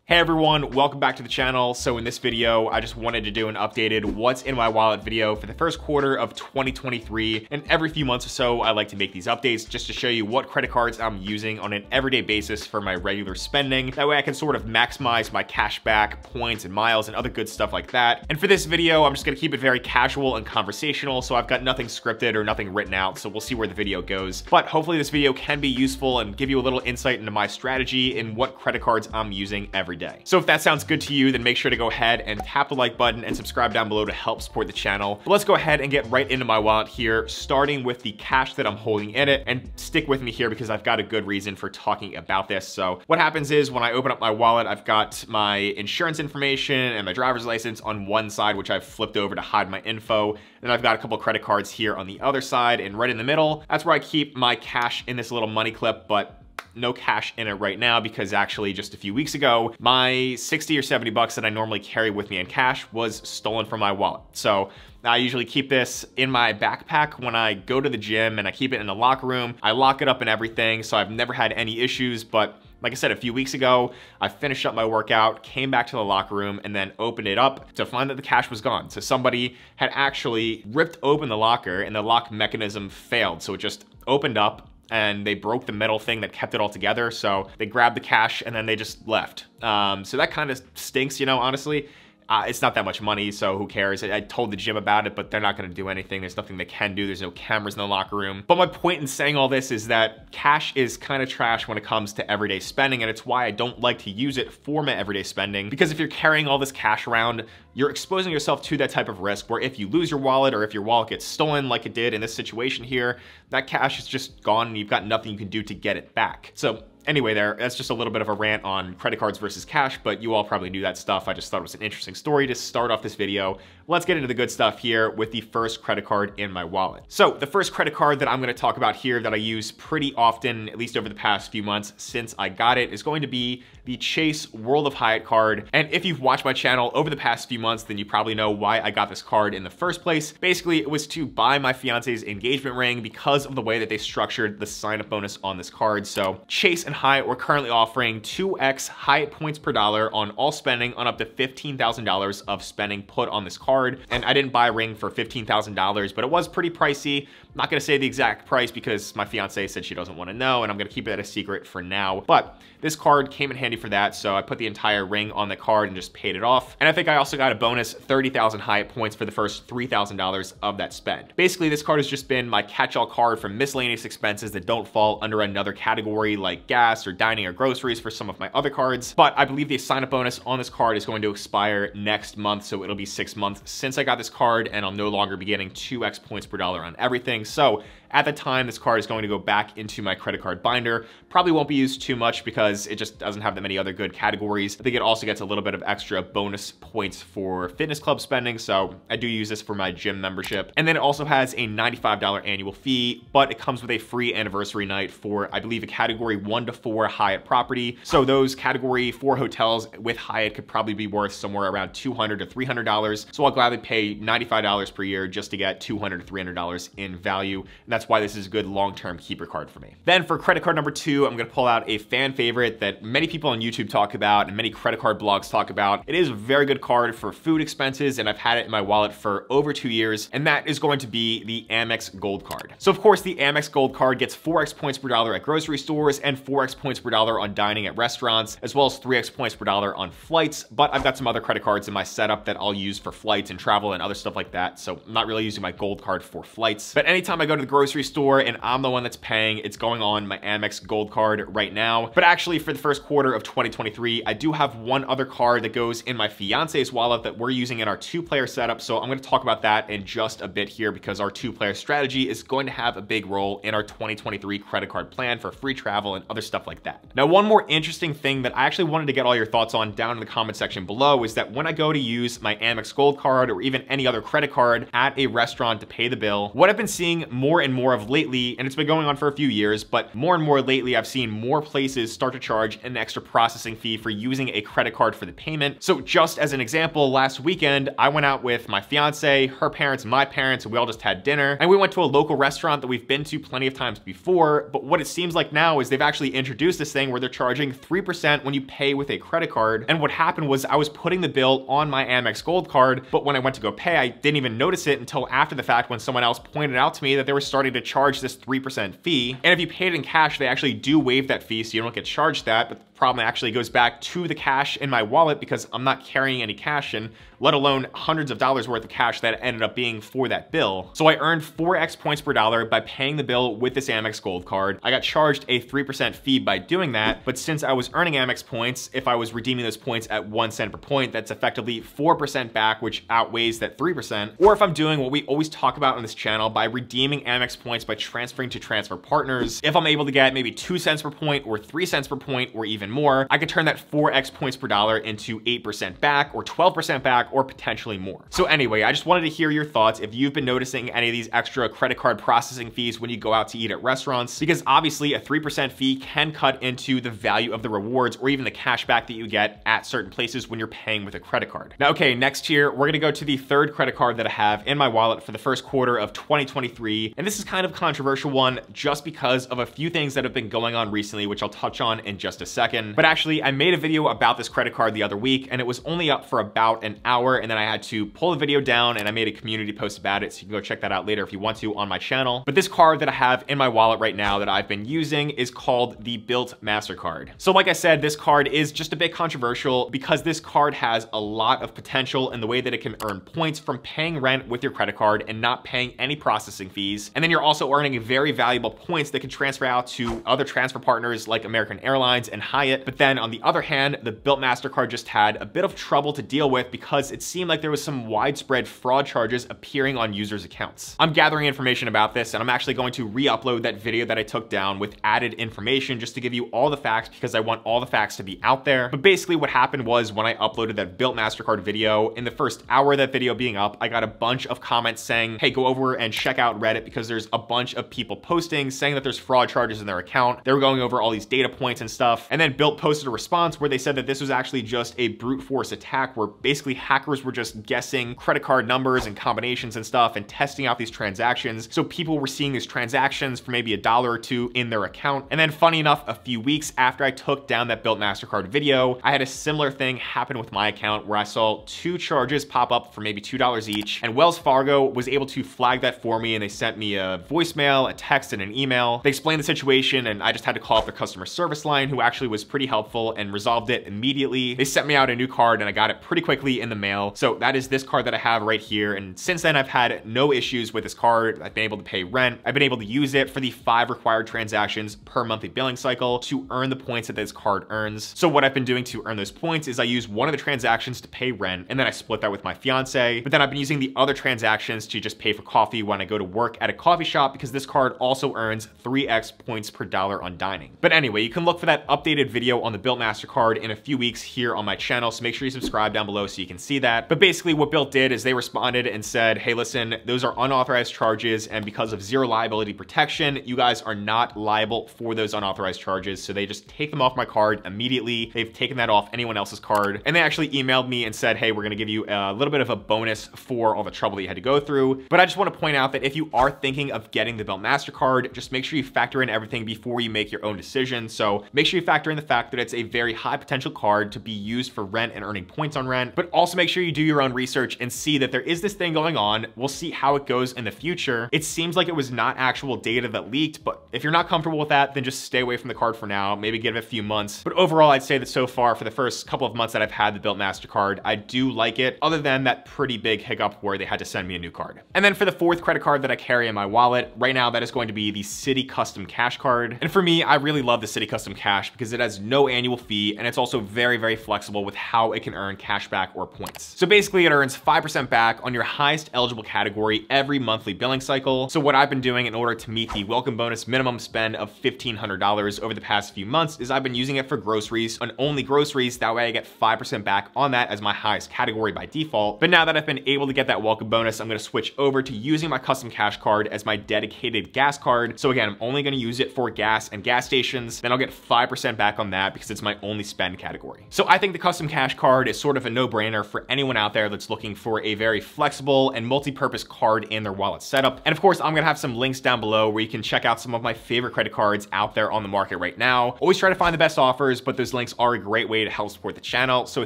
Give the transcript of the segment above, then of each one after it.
Hey everyone, welcome back to the channel. So in this video, I just wanted to do an updated what's in my wallet video for the first quarter of 2023. And every few months or so, I like to make these updates just to show you what credit cards I'm using on an everyday basis for my regular spending. That way I can sort of maximize my cash back, points and miles and other good stuff like that. And for this video, I'm just gonna keep it very casual and conversational. So I've got nothing scripted or nothing written out. So we'll see where the video goes. But hopefully this video can be useful and give you a little insight into my strategy and what credit cards I'm using every day. So if that sounds good to you, then make sure to go ahead and tap the like button and subscribe down below to help support the channel. But let's go ahead and get right into my wallet here, starting with the cash that I'm holding in it. And stick with me here because I've got a good reason for talking about this. So what happens is when I open up my wallet, I've got my insurance information and my driver's license on one side, which I've flipped over to hide my info. And I've got a couple credit cards here on the other side, and right in the middle, that's where I keep my cash in this little money clip, but no cash in it right now because actually just a few weeks ago, my 60 or 70 bucks that I normally carry with me in cash was stolen from my wallet. So I usually keep this in my backpack when I go to the gym, and I keep it in the locker room. I lock it up and everything, so I've never had any issues. But like I said, a few weeks ago, I finished up my workout, came back to the locker room, and then opened it up to find that the cash was gone. So somebody had actually ripped open the locker and the lock mechanism failed. So it just opened up and they broke the metal thing that kept it all together. So they grabbed the cash and then they just left. So that kind of stinks, you know, honestly. It's not that much money, so who cares? I told the gym about it, but they're not gonna do anything. There's nothing they can do. There's no cameras in the locker room. But my point in saying all this is that cash is kind of trash when it comes to everyday spending, and it's why I don't like to use it for my everyday spending. Because if you're carrying all this cash around, you're exposing yourself to that type of risk where if you lose your wallet or if your wallet gets stolen like it did in this situation here, that cash is just gone and you've got nothing you can do to get it back. So anyway, that's just a little bit of a rant on credit cards versus cash, but you all probably knew that stuff. I just thought it was an interesting story to start off this video. Let's get into the good stuff here with the first credit card in my wallet. So the first credit card that I'm gonna talk about here that I use pretty often, at least over the past few months since I got it, is going to be the Chase World of Hyatt card. And if you've watched my channel over the past few months, then you probably know why I got this card in the first place. Basically, it was to buy my fiance's engagement ring because of the way that they structured the sign-up bonus on this card. So Chase and Hyatt were currently offering 2x Hyatt points per dollar on all spending on up to $15,000 of spending put on this card. And I didn't buy a ring for $15,000, but it was pretty pricey. I'm not gonna say the exact price because my fiance said she doesn't wanna know, and I'm gonna keep it a secret for now. But this card came in handy for that, so I put the entire ring on the card and just paid it off. And I think I also got a bonus 30,000 Hyatt points for the first $3,000 of that spend. Basically, this card has just been my catch-all card for miscellaneous expenses that don't fall under another category like gas or dining or groceries for some of my other cards. But I believe the sign-up bonus on this card is going to expire next month, so it'll be 6 months since I got this card, and I'll no longer be getting 2x points per dollar on everything. So at the time, this card is going to go back into my credit card binder. Probably won't be used too much because it just doesn't have that many other good categories. I think it also gets a little bit of extra bonus points for fitness club spending, so I do use this for my gym membership. And then it also has a $95 annual fee, but it comes with a free anniversary night for, I believe, a category 1 to 4 Hyatt property. So those category 4 hotels with Hyatt could probably be worth somewhere around $200 to $300. So I'll gladly pay $95 per year just to get $200 to $300 in value. And that's why this is a good long-term keeper card for me. Then for credit card number 2, I'm gonna pull out a fan favorite that many people on YouTube talk about and many credit card blogs talk about. It is a very good card for food expenses, and I've had it in my wallet for over 2 years, and that is going to be the Amex Gold Card. So of course, the Amex Gold Card gets 4x points per dollar at grocery stores and 4x points per dollar on dining at restaurants, as well as 3x points per dollar on flights. But I've got some other credit cards in my setup that I'll use for flights and travel and other stuff like that, so I'm not really using my Gold Card for flights. But anytime I go to the grocery store and I'm the one that's paying, it's going on my Amex Gold Card right now. But actually, for the first quarter of 2023, I do have one other card that goes in my fiance's wallet that we're using in our 2-player setup. So I'm going to talk about that in just a bit here because our 2-player strategy is going to have a big role in our 2023 credit card plan for free travel and other stuff like that. Now, one more interesting thing that I actually wanted to get all your thoughts on down in the comment section below is that when I go to use my Amex Gold Card or even any other credit card at a restaurant to pay the bill, what I've been seeing more and more of lately, and it's been going on for a few years, but more and more lately, I've seen more places start to charge an extra processing fee for using a credit card for the payment. So just as an example, last weekend, I went out with my fiance, her parents, my parents, and we all just had dinner. And we went to a local restaurant that we've been to plenty of times before, but what it seems like now is they've actually introduced this thing where they're charging 3% when you pay with a credit card. And what happened was I was putting the bill on my Amex Gold Card, but when I went to go pay, I didn't even notice it until after the fact when someone else pointed out to me that they were starting to charge this 3% fee. And if you paid in cash, they actually do waive that fee, so you don't get charged that, but the problem actually goes back to the cash in my wallet because I'm not carrying any cash in, let alone hundreds of dollars worth of cash that ended up being for that bill. So I earned 4x points per dollar by paying the bill with this Amex Gold Card. I got charged a 3% fee by doing that, but since I was earning Amex points, if I was redeeming those points at 1 cent per point, that's effectively 4% back, which outweighs that 3%. Or if I'm doing what we always talk about on this channel by redeeming Amex points by transferring to transfer partners, if I'm able to get maybe 2 cents per point or 3 cents per point or even more, I could turn that 4x points per dollar into 8% back or 12% back or potentially more. So anyway, I just wanted to hear your thoughts if you've been noticing any of these extra credit card processing fees when you go out to eat at restaurants, because obviously a 3% fee can cut into the value of the rewards or even the cash back that you get at certain places when you're paying with a credit card. Now, okay, next here, we're gonna go to the third credit card that I have in my wallet for the first quarter of 2023. And this is kind of a controversial one just because of a few things that have been going on recently, which I'll touch on in just a second. But actually, I made a video about this credit card the other week and it was only up for about an hour, and then I had to pull the video down and I made a community post about it, so you can go check that out later if you want to on my channel. But this card that I have in my wallet right now that I've been using is called the Bilt MasterCard. So like I said, this card is just a bit controversial because this card has a lot of potential in the way that it can earn points from paying rent with your credit card and not paying any processing fees. And then you're also earning very valuable points that can transfer out to other transfer partners like American Airlines and Hyatt. But then on the other hand, the Bilt MasterCard just had a bit of trouble to deal with because it seemed like there was some widespread fraud charges appearing on users' accounts. I'm gathering information about this and I'm actually going to re-upload that video that I took down with added information just to give you all the facts because I want all the facts to be out there. But basically what happened was when I uploaded that Bilt MasterCard video, in the first hour of that video being up, I got a bunch of comments saying, hey, go over and check out Reddit because there's a bunch of people posting saying that there's fraud charges in their account. They were going over all these data points and stuff. And then Bilt posted a response where they said that this was actually just a brute force attack where basically hackers were just guessing credit card numbers and combinations and stuff and testing out these transactions. So people were seeing these transactions for maybe $1 or $2 in their account. And then funny enough, a few weeks after I took down that Bilt MasterCard video, I had a similar thing happen with my account where I saw 2 charges pop up for maybe $2 each. And Wells Fargo was able to flag that for me and they sent me a voicemail, a text, and an email. They explained the situation and I just had to call up their customer service line, who actually was pretty helpful and resolved it immediately. They sent me out a new card and I got it pretty quickly in the mail. So that is this card that I have right here. And since then I've had no issues with this card. I've been able to pay rent. I've been able to use it for the 5 required transactions per monthly billing cycle to earn the points that this card earns. So what I've been doing to earn those points is I use one of the transactions to pay rent and then I split that with my fiance. But then I've been using the other transactions to just pay for coffee when I go to work at a coffee shop because this card also earns 3x points per dollar on dining. But anyway, you can look for that updated video on the Bilt MasterCard in a few weeks here on my channel. So make sure you subscribe down below so you can see that. But basically what Bilt did is they responded and said, hey, listen, those are unauthorized charges. And because of zero liability protection, you guys are not liable for those unauthorized charges. So they just take them off my card immediately. They've taken that off anyone else's card. And they actually emailed me and said, hey, we're going to give you a little bit of a bonus for all the trouble that you had to go through. But I just want to point out that if you are thinking of getting the Bilt MasterCard, just make sure you factor in everything before you make your own decision. So make sure you factor in the fact that it's a very high potential card to be used for rent and earning points on rent, but also make sure you do your own research and see that there is this thing going on. We'll see how it goes in the future. It seems like it was not actual data that leaked, but if you're not comfortable with that, then just stay away from the card for now, maybe give it a few months. But overall, I'd say that so far for the first couple of months that I've had the Bilt MasterCard, I do like it, other than that pretty big hiccup where they had to send me a new card. And then for the fourth credit card that I carry in my wallet right now, that is going to be the Citi Custom Cash card. And for me, I really love the Citi Custom Cash because it has no annual fee and it's also very, very flexible with how it can earn cash back or points. So basically it earns 5% back on your highest eligible category every monthly billing cycle. So what I've been doing in order to meet the welcome bonus minimum spend of $1,500 over the past few months is I've been using it for groceries and only groceries. That way I get 5% back on that as my highest category by default. But now that I've been able to get that welcome bonus, I'm going to switch over to using my custom cash card as my dedicated gas card. So again, I'm only going to use it for gas and gas stations. Then I'll get 5% back on that because it's my only spend category. So I think the custom cash card is sort of a no-brainer for anyone out there that's looking for a very flexible and multi-purpose card in their wallet setup. And of course, I'm going to have some links down below where you can check out some of my favorite credit cards out there on the market right now. Always try to find the best offers, but those links are a great way to help support the channel. So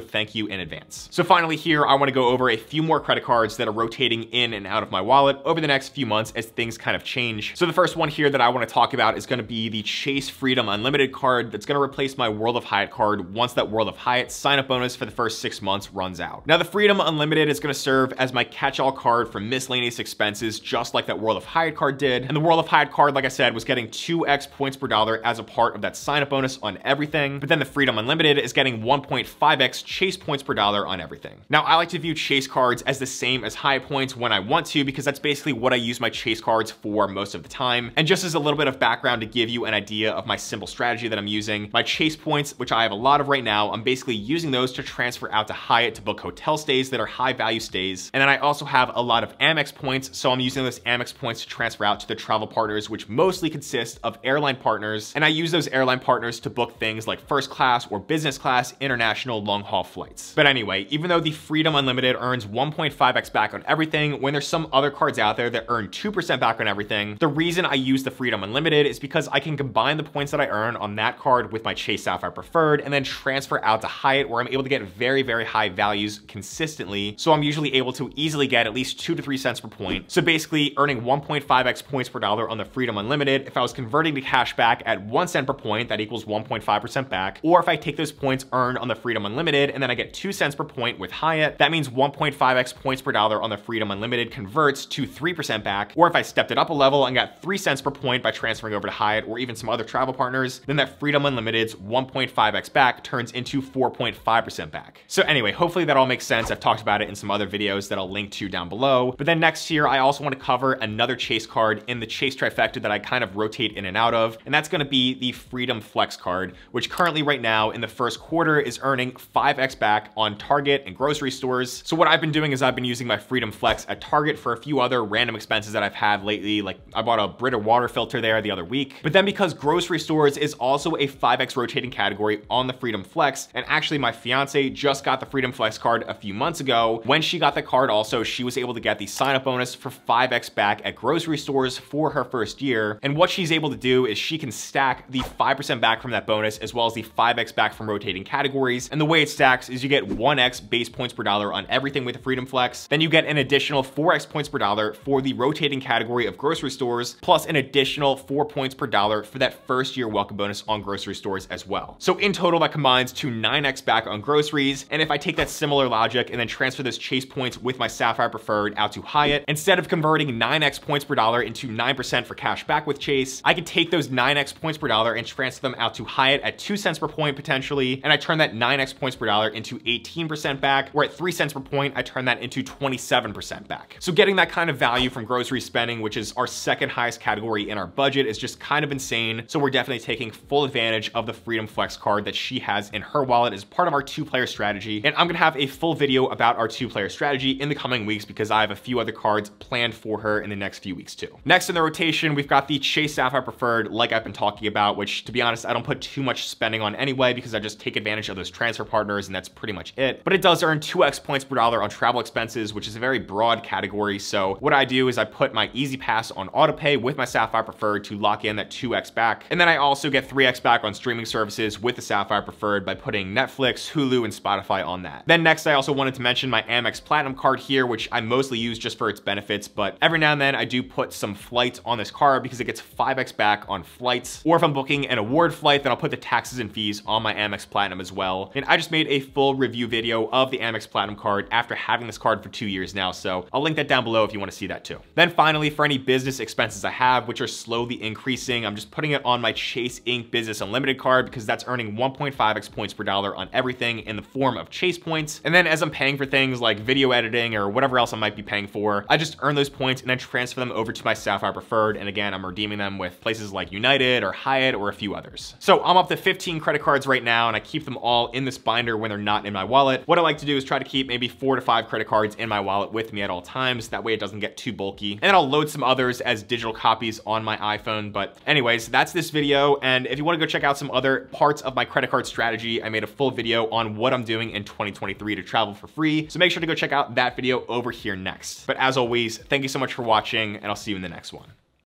thank you in advance. So finally here, I want to go over a few more credit cards that are rotating in and out of my wallet over the next few months as things kind of change. So the first one here that I want to talk about is going to be the Chase Freedom Unlimited card that's going to replace my World of Hyatt card once that World of Hyatt sign-up bonus for the first 6 months runs out. Now the Freedom Unlimited is going to serve as my catch-all card for miscellaneous expenses, just like that World of Hyatt card did. And the World of Hyatt card, like I said, was getting 2x points per dollar as a part of that sign-up bonus on everything. But then the Freedom Unlimited is getting 1.5x Chase points per dollar on everything. Now I like to view Chase cards as the same as Hyatt points when I want to, because that's basically what I use my Chase cards for most of the time. And just as a little bit of background to give you an idea of my simple strategy that I'm using, my Chase points, which I have a lot of right now, I'm basically using those to transfer out to Hyatt to book hotel stays that are high value stays. And then I also have a lot of Amex points, so I'm using those Amex points to transfer out to the travel partners, which mostly consist of airline partners. And I use those airline partners to book things like first class or business class international long haul flights. But anyway, even though the Freedom Unlimited earns 1.5x back on everything, when there's some other cards out there that earn 2% back on everything, the reason I use the Freedom Unlimited is because I can combine the points that I earn on that card with my Chase Sapphire Preferred and then transfer out to Hyatt, where I'm able to get very, very high values consistently. So I'm usually able to easily get at least 2 to 3 cents per point. So basically earning 1.5x points per dollar on the Freedom Unlimited, if I was converting to cash back at 1 cent per point, that equals 1.5% back. Or if I take those points earned on the Freedom Unlimited and then I get 2 cents per point with Hyatt, that means 1.5x points per dollar on the Freedom Unlimited converts to 3% back. Or if I stepped it up a level and got 3 cents per point by transferring over to Hyatt or even some other travel partners, then that Freedom Unlimited's 1.5x back turns into 4.5% back. So anyway, hopefully that all makes sense. I've talked about it in some other videos that I'll link to down below. But then next here, I also want to cover another Chase card in the Chase trifecta that I kind of rotate in and out of, and that's going to be the Freedom Flex card, which currently right now in the first quarter is earning 5x back on Target and grocery stores. So what I've been doing is I've been using my Freedom Flex at Target for a few other random expenses that I've had lately. Like I bought a Brita water filter there the other week. But then because grocery stores is also a 5x rotating category on the Freedom Flex, and actually my fiance just got the Freedom Flex card a few months ago. When she got the card also, she was able to get the sign-up bonus for 5x back at grocery stores for her first year. And what she's able to do is she can stack the 5% back from that bonus as well as the 5x back from rotating categories. And the way it stacks is you get 1x base points per dollar on everything with the Freedom Flex. Then you get an additional 4x points per dollar for the rotating category of grocery stores, plus an additional 4 points per dollar for that first year welcome bonus on grocery stores as well. So in total, that combines to 9x back on groceries. And if I take that similar logic and then transfer those Chase points with my Sapphire Preferred out to Hyatt, instead of converting 9x points per dollar into 9% for cash back with Chase, I could take those 9x points per dollar and transfer them out to Hyatt at 2 cents per point potentially, and I turn that 9x points per dollar into 18% back, or at 3 cents per point, I turn that into 27% back. So getting that kind of value from grocery spending, which is our second highest category in our budget, is just kind of insane. So we're definitely taking full advantage of the Freedom Flex card that she has in her wallet as part of our 2-player strategy. And I'm gonna have a full video about our 2-player strategy in the coming weeks because I have a few other cards planned for her in the next few weeks too. Next in the rotation, we've got the Chase Sapphire Preferred, like I've been talking about, which to be honest, I don't put too much spending on anyway because I just take advantage of those transfer partners and that's pretty much it. But it does earn 2x points per dollar on travel expenses, which is a very broad category. So what I do is I put my Easy Pass on autopay with my Sapphire Preferred to lock in that 2x back. And then I also get 3x back on streaming services with the Sapphire Preferred by putting Netflix, Hulu, and Spotify on that. Then next, I also wanted to mention my Amex Platinum card here, which I mostly use just for its benefits, but every now and then I do put some flights on this card because it gets 5x back on flights. Or if I'm booking an award flight, then I'll put the taxes and fees on my Amex Platinum as well. And I just made a full review video of the Amex Platinum card after having this card for 2 years now, so I'll link that down below if you want to see that too. Then finally, for any business expenses I have, which are slowly increasing, I'm just putting it on my Chase Inc. Business Unlimited card because that's earning 1.5x points per dollar on everything in the form of Chase points. And then as I'm paying for things like video editing or whatever else I might be paying for, I just earn those points and then transfer them over to my Sapphire Preferred. And again, I'm redeeming them with places like United or Hyatt or a few others. So I'm up to 15 credit cards right now, and I keep them all in this binder when they're not in my wallet. What I like to do is try to keep maybe 4 to 5 credit cards in my wallet with me at all times. That way it doesn't get too bulky. And then I'll load some others as digital copies on my iPhone. But anyways, that's this video. And if you want to go check out some other parts of my credit card strategy, I made a full video on what I'm doing in 2023 to travel for free. So make sure to go check out that video over here next. But as always, thank you so much for watching, and I'll see you in the next one.